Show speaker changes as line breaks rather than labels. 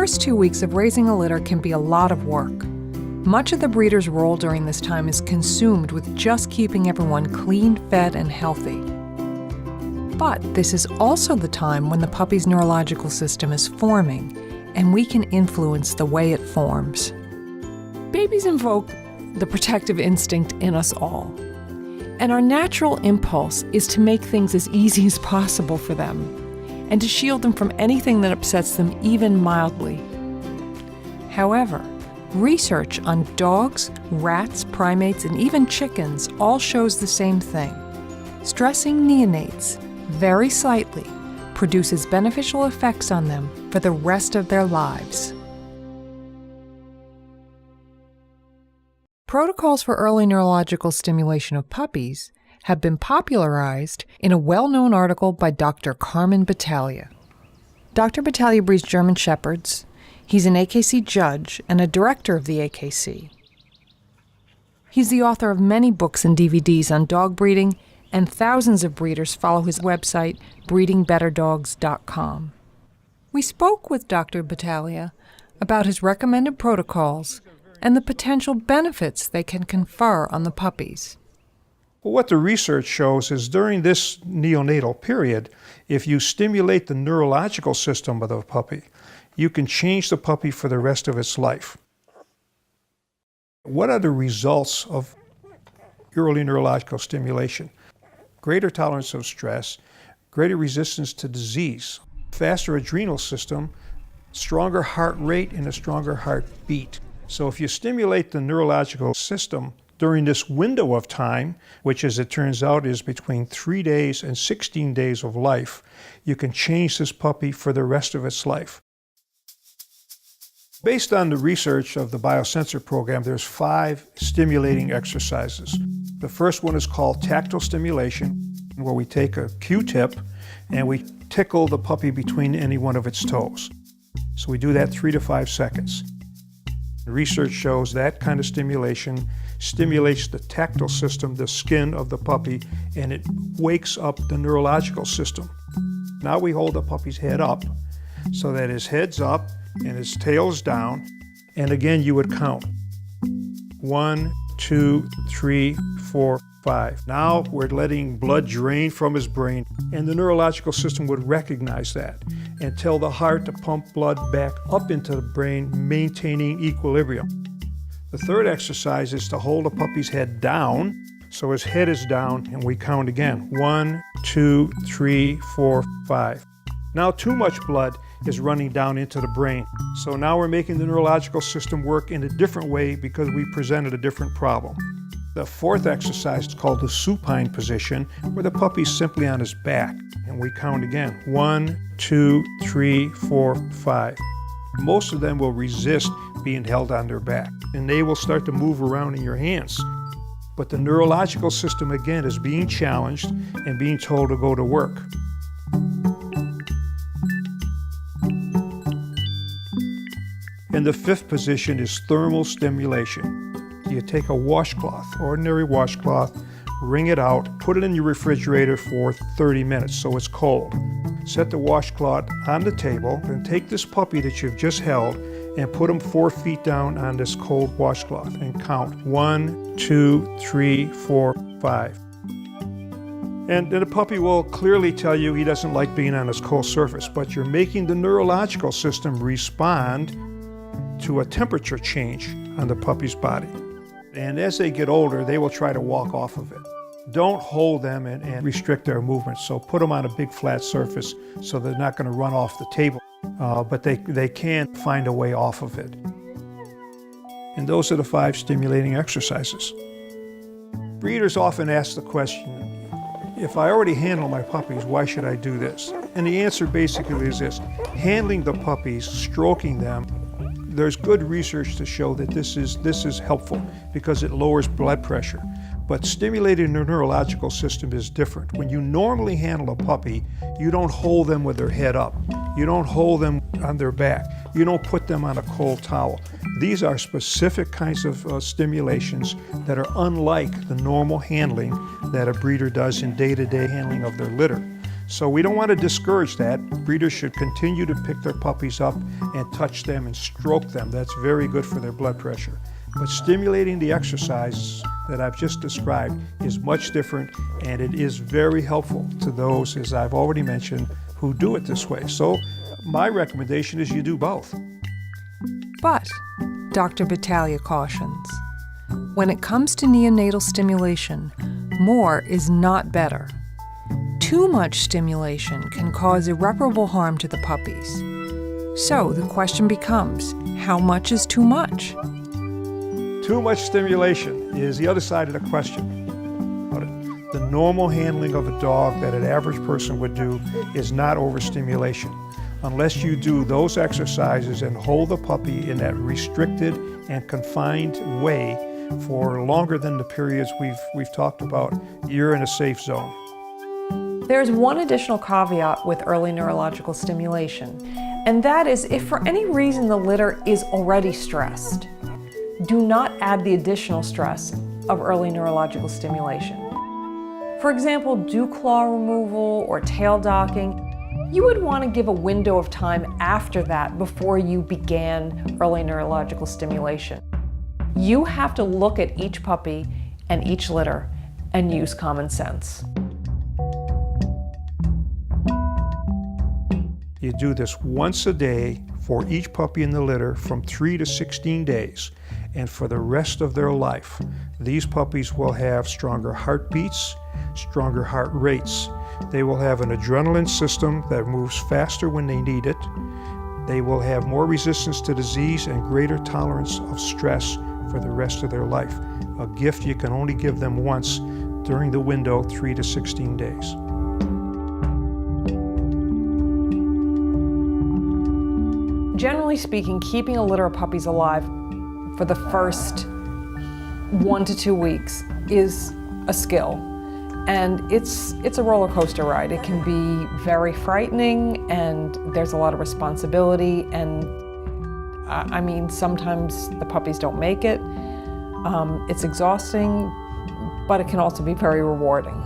first 2 weeks of raising a litter can be a lot of work. Much of the breeder's role during this time is consumed with just keeping everyone clean, fed, and healthy. But this is also the time when the puppy's neurological system is forming, and we can influence the way it forms. Babies invoke the protective instinct in us all, and our natural impulse is to make things as easy as possible for them, and to shield them from anything that upsets them even mildly. However, research on dogs, rats, primates, and even chickens all shows the same thing. Stressing neonates very slightly produces beneficial effects on them for the rest of their lives. Protocols for early neurological stimulation of puppies have been popularized in a well-known article by Dr. Carmen Battaglia. Dr. Battaglia breeds German Shepherds. He's an AKC judge and a director of the AKC. He's the author of many books and DVDs on dog breeding, and thousands of breeders follow his website, breedingbetterdogs.com. We spoke with Dr. Battaglia about his recommended protocols and the potential benefits they can confer on the puppies.
Well, what the research shows is during this neonatal period, if you stimulate the neurological system of the puppy, you can change the puppy for the rest of its life. What are the results of early neurological stimulation? Greater tolerance of stress, greater resistance to disease, faster adrenal system, stronger heart rate, and a stronger heartbeat. So if you stimulate the neurological system during this window of time, which as it turns out is between 3 days and 16 days of life, you can change this puppy for the rest of its life. Based on the research of the biosensor program, there's 5 stimulating exercises. The first one is called tactile stimulation, where we take a Q-tip and we tickle the puppy between any one of its toes. So we do that 3 to 5 seconds. The research shows that kind of stimulation stimulates the tactile system, the skin of the puppy, and it wakes up the neurological system. Now we hold the puppy's head up so that his head's up and his tail's down, and again you would count. 1, 2, 3, 4, 5. Now we're letting blood drain from his brain, and the neurological system would recognize that and tell the heart to pump blood back up into the brain, maintaining equilibrium. The third exercise is to hold the puppy's head down, so his head is down, and we count again. 1, 2, 3, 4, 5. Now too much blood is running down into the brain. So now we're making the neurological system work in a different way because we presented a different problem. The fourth exercise is called the supine position, where the puppy's simply on his back. And we count again. 1, 2, 3, 4, 5. Most of them will resist being held on their back, and they will start to move around in your hands. But the neurological system, again, is being challenged and being told to go to work. And the fifth position is thermal stimulation. You take a washcloth, ordinary washcloth, wring it out, put it in your refrigerator for 30 minutes so it's cold. Set the washcloth on the table, and take this puppy that you've just held and put him 4 feet down on this cold washcloth and count. 1, 2, 3, 4, 5. And the puppy will clearly tell you he doesn't like being on this cold surface, but you're making the neurological system respond to a temperature change on the puppy's body. And as they get older, they will try to walk off of it. Don't hold them and restrict their movement. So put them on a big flat surface so they're not going to run off the table, but they can find a way off of it. And those are the 5 stimulating exercises. Breeders often ask the question, if I already handle my puppies, why should I do this? And the answer basically is this: handling the puppies, stroking them, there's good research to show that this is helpful because it lowers blood pressure. But stimulating the neurological system is different. When you normally handle a puppy, you don't hold them with their head up. You don't hold them on their back. You don't put them on a cold towel. These are specific kinds of stimulations that are unlike the normal handling that a breeder does in day-to-day handling of their litter. So we don't want to discourage that. Breeders should continue to pick their puppies up and touch them and stroke them. That's very good for their blood pressure. But stimulating the exercise that I've just described is much different, and it is very helpful to those, as I've already mentioned, who do it this way. So my recommendation is you do both.
But, Dr. Battaglia cautions, when it comes to neonatal stimulation, more is not better. Too much stimulation can cause irreparable harm to the puppies. So the question becomes, how much is too much?
Too much stimulation is the other side of the question. The normal handling of a dog that an average person would do is not overstimulation. Unless you do those exercises and hold the puppy in that restricted and confined way for longer than the periods we've talked about, you're in a safe zone.
There's one additional caveat with early neurological stimulation, and that is if for any reason the litter is already stressed, do not add the additional stress of early neurological stimulation. For example, dew claw removal or tail docking, you would want to give a window of time after that before you began early neurological stimulation. You have to look at each puppy and each litter and use common sense.
You do this once a day for each puppy in the litter from 3 to 16 days. And for the rest of their life, these puppies will have stronger heartbeats, stronger heart rates. They will have an adrenaline system that moves faster when they need it. They will have more resistance to disease and greater tolerance of stress for the rest of their life. A gift you can only give them once during the window 3 to 16 days.
Generally speaking, keeping a litter of puppies alive for the first 1 to 2 weeks is a skill. And it's a roller coaster ride. It can be very frightening, and there's a lot of responsibility, and I mean, sometimes the puppies don't make it. It's exhausting, but it can also be very rewarding.